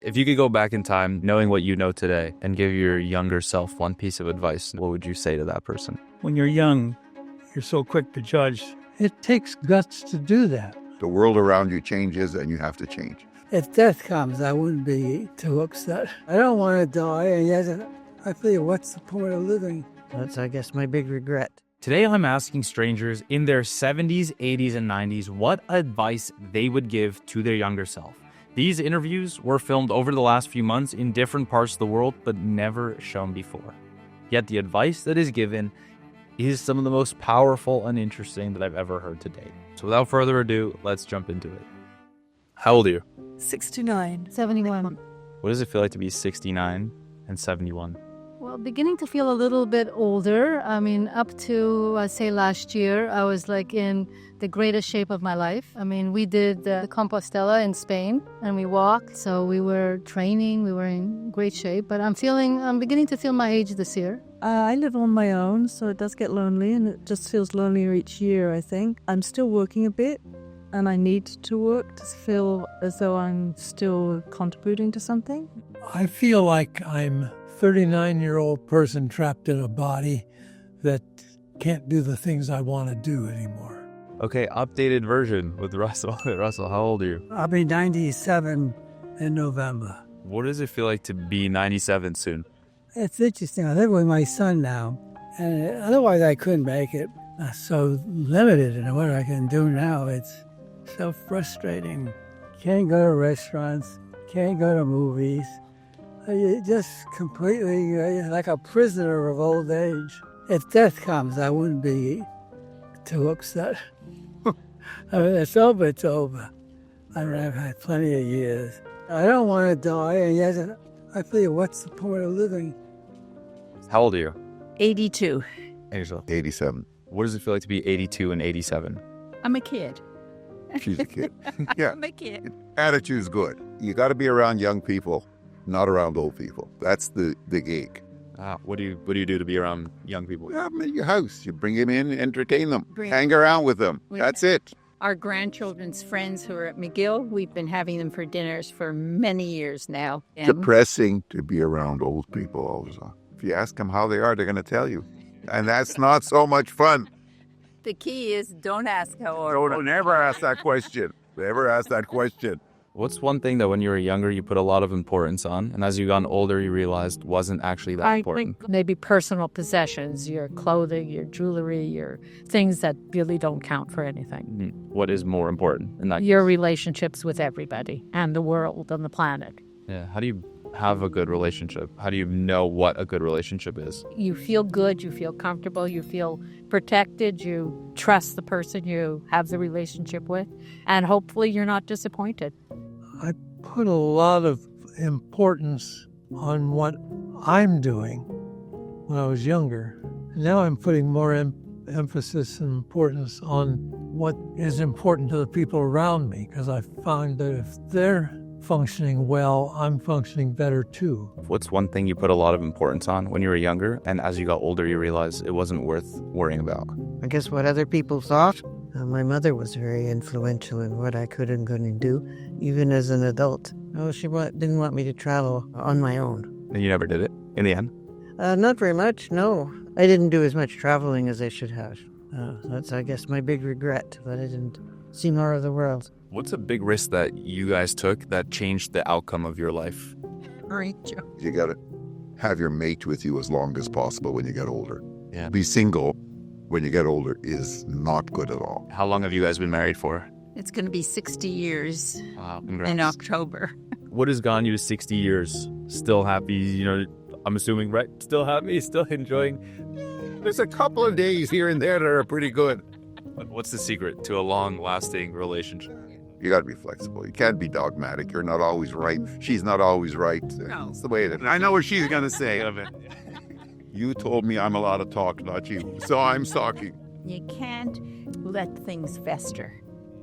If you could go back in time, knowing what you know today, and give your younger self one piece of advice, what would you say to that person? When you're young, you're so quick to judge. It takes guts to do that. The world around you changes and you have to change. If death comes, I wouldn't be too upset. I don't want to die, and yet I feel, what's the point of living? That's, I guess, my big regret. Today, I'm asking strangers in their 70s, 80s, and 90s what advice they would give to their younger self. These interviews were filmed over the last few months in different parts of the world, but never shown before. Yet the advice that is given is some of the most powerful and interesting that I've ever heard to date. So without further ado, let's jump into it. How old are you? 69. 71. What does it feel like to be 69 and 71? Well, beginning to feel a little bit older. I mean, up to, say, last year, I was like in the greatest shape of my life. I mean, we did the Compostela in Spain, and we walked. So we were training. We were in great shape. But I'm beginning to feel my age this year. I live on my own, so it does get lonely, and it just feels lonelier each year, I think. I'm still working a bit, and I need to work to feel as though I'm still contributing to something. I feel like I'm a 39-year-old person trapped in a body that can't do the things I want to do anymore. Okay, updated version with Russell. Russell, how old are you? I'll be 97 in November. What does it feel like to be 97 soon? It's interesting. I live with my son now, and otherwise I couldn't make it. I'm so limited in what I can do now. It's so frustrating. Can't go to restaurants, can't go to movies. You're just completely like a prisoner of old age. If death comes, I wouldn't be too upset. I mean, it's over, it's over. I mean, I've had plenty of years. I don't want to die, and yet I feel, what's the point of living? How old are you? 82. Angela. 87. What does it feel like to be 82 and 87? I'm a kid. She's a kid. Yeah. I'm a kid. Attitude's good. You got to be around young people, not around old people. That's the gig. What do you do to be around young people? You have them at your house. You bring them in, entertain them, Bring- hang around with them. That's it. Our grandchildren's friends who are at McGill, we've been having them for dinners for many years now. And Depressing to be around old people all the time. If you ask them how they are, they're going to tell you. And that's not so much fun. the key is don't ask how old. Don't never ask that question. Never ask that question. What's one thing that when you were younger you put a lot of importance on, and as you got older you realized wasn't actually that important? I think maybe personal possessions, your clothing, your jewelry, your things that really don't count for anything. What is more important in that Your case? relationships with everybody and the world and the planet. Yeah. How do you have a good relationship? How do you know what a good relationship is? You feel good, you feel comfortable, you feel protected, you trust the person you have the relationship with, and hopefully you're not disappointed. I put a lot of importance on what I'm doing when I was younger. Now I'm putting more emphasis and importance on what is important to the people around me, because I find that if they're functioning well, I'm functioning better too. What's one thing you put a lot of importance on when you were younger, and as you got older you realized it wasn't worth worrying about? I guess what other people thought. My mother was very influential in what I could and couldn't do, even as an adult. Oh, she didn't want me to travel on my own. And you never did it in the end? Not very much, no. I didn't do as much traveling as I should have. That's, I guess, my big regret, that I didn't see more of the world. What's a big risk that you guys took that changed the outcome of your life? You got to have your mate with you as long as possible when you get older. Yeah. Be single when you get older is not good at all. How long have you guys been married for? It's going to be 60 years Wow, congrats. in October. What has gotten you to 60 years? Still happy, I'm assuming, right? Still happy, still enjoying. There's a couple of days here and there that are pretty good. But what's the secret to a long-lasting relationship? You got to be flexible. You can't be dogmatic. You're not always right. She's not always right. No. That's the way it is. I know what she's going to say. You told me I'm allowed to talk, not you. So I'm talking. You can't let things fester.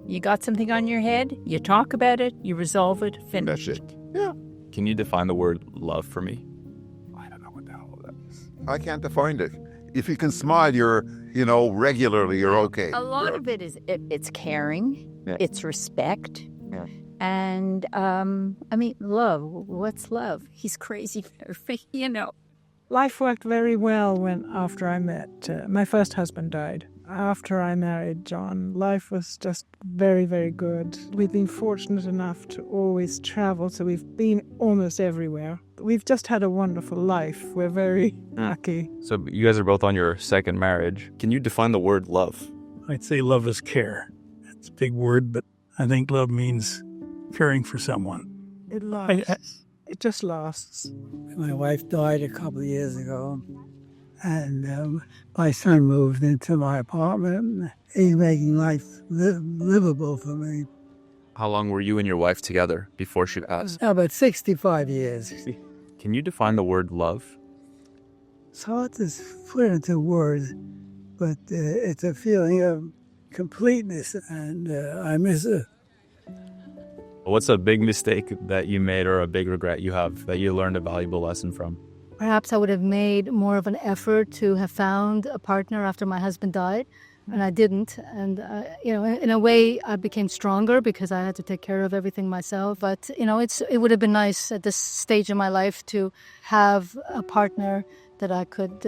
You got something on your head, you talk about it, you resolve it, finish. That's it. Yeah. Can you define the word love for me? I don't know what the hell that is. I can't define it. If you can smile, regularly, you're okay. A lot of it is it's caring, Yeah. it's respect, And I mean, love. What's love? He's crazy for me, you know. Life worked very well after I met. My first husband died. After I married John, life was just very, very good. We've been fortunate enough to always travel, so we've been almost everywhere. We've just had a wonderful life. We're very lucky. So you guys are both on your second marriage. Can you define the word love? I'd say love is care. It's a big word, but I think love means caring for someone. It lasts. It just lasts. My wife died a couple of years ago, and my son moved into my apartment. He's making life livable for me. How long were you and your wife together before she passed? About 65 years. Can you define the word love? It's hard to put into words, but it's a feeling of completeness, and I miss her. What's a big mistake that you made or a big regret you have that you learned a valuable lesson from? Perhaps I would have made more of an effort to have found a partner after my husband died, and I didn't. And, in a way, I became stronger because I had to take care of everything myself. But, it would have been nice at this stage in my life to have a partner that I could,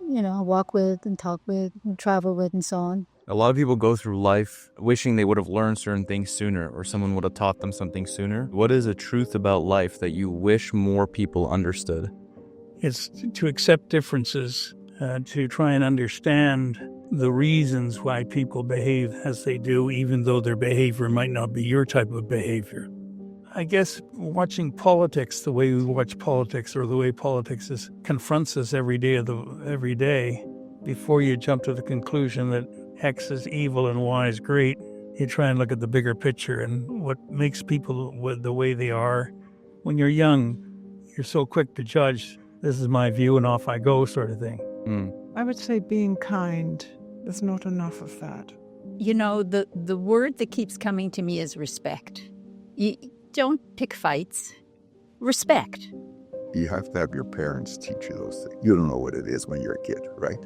walk with and talk with and travel with and so on. A lot of people go through life wishing they would have learned certain things sooner or someone would have taught them something sooner. What is a truth about life that you wish more people understood? It's to accept differences, to try and understand the reasons why people behave as they do, even though their behavior might not be your type of behavior. I guess watching politics the way we watch politics, or the way politics confronts us every day, before you jump to the conclusion that X is evil and Y is great, you try and look at the bigger picture and what makes people the way they are. When you're young, you're so quick to judge, this is my view and off I go sort of thing. I would say being kind. There's not enough of that. You know, the word that keeps coming to me is respect. You don't pick fights. Respect. You have to have your parents teach you those things. You don't know what it is when you're a kid, right?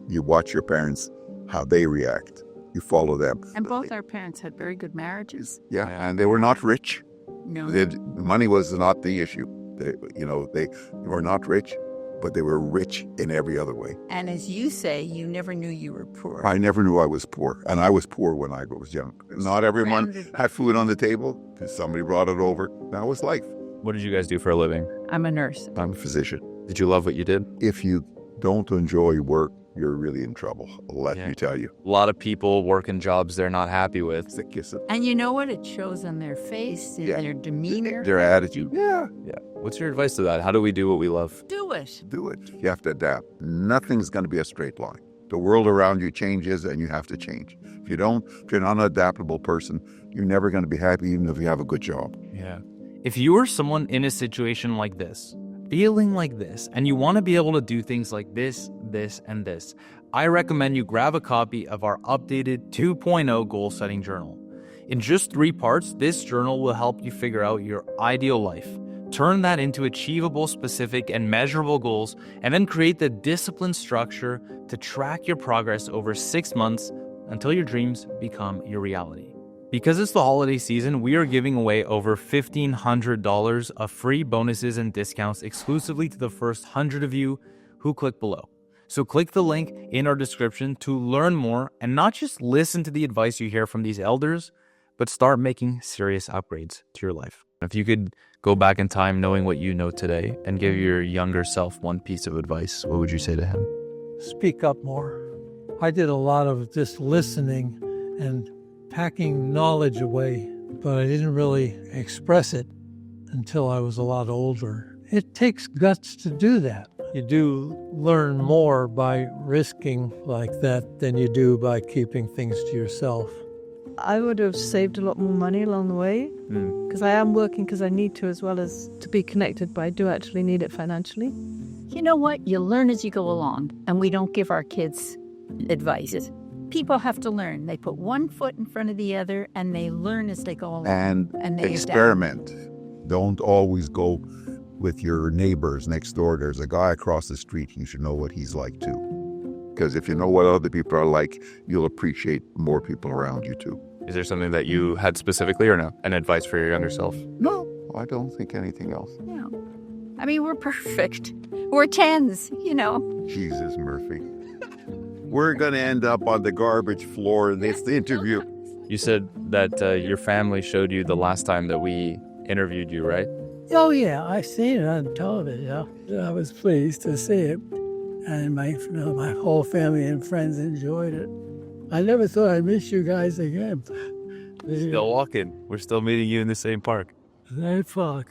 You watch your parents, how they react. You follow them. And both our parents had very good marriages. Yeah, and they were not rich. No. Money was not the issue. They were not rich, but they were rich in every other way. And as you say, you never knew you were poor. I never knew I was poor, and I was poor when I was young. Not everyone had food on the table. Somebody brought it over. That was life. What did you guys do for a living? I'm a nurse. I'm a physician. Did you love what you did? If you don't enjoy work, you're really in trouble. Let me tell you. A lot of people work in jobs they're not happy with. And you know what? It shows on their face, in their demeanor. Their attitude. Yeah. What's your advice to that? How do we do what we love? Do it. Do it. You have to adapt. Nothing's going to be a straight line. The world around you changes and you have to change. If you're not an adaptable person, you're never going to be happy even if you have a good job. Yeah. If you are someone in a situation like this, feeling like this, and you want to be able to do things like this, and this, I recommend you grab a copy of our updated 2.0 goal setting journal. In just 3 parts, this journal will help you figure out your ideal life, turn that into achievable, specific, and measurable goals, and then create the disciplined structure to track your progress over 6 months until your dreams become your reality. Because it's the holiday season, we are giving away over $1,500 of free bonuses and discounts exclusively to the first 100 of you who click below. So click the link in our description to learn more and not just listen to the advice you hear from these elders, but start making serious upgrades to your life. If you could go back in time knowing what you know today and give your younger self one piece of advice, what would you say to him? Speak up more. I did a lot of just listening and packing knowledge away, but I didn't really express it until I was a lot older. It takes guts to do that. You do learn more by risking like that than you do by keeping things to yourself. I would have saved a lot more money along the way because I am working because I need to, as well as to be connected, but I do actually need it financially. You know what? You learn as you go along, and we don't give our kids advice. People have to learn. They put one foot in front of the other, and they learn as they go along. And they experiment. Don't always go with your neighbors next door. There's a guy across the street. You should know what he's like, too. Because if you know what other people are like, you'll appreciate more people around you, too. Is there something that you had specifically or no? An advice for your younger self? No, I don't think anything else. Yeah. I mean, we're perfect. We're 10s, you know. Jesus, Murphy. We're going to end up on the garbage floor in this interview. You said that your family showed you the last time that we interviewed you, right? Oh, yeah, I've seen it on television. I was pleased to see it. And my whole family and friends enjoyed it. I never thought I'd miss you guys again. Still walking. We're still meeting you in the same park. That fuck.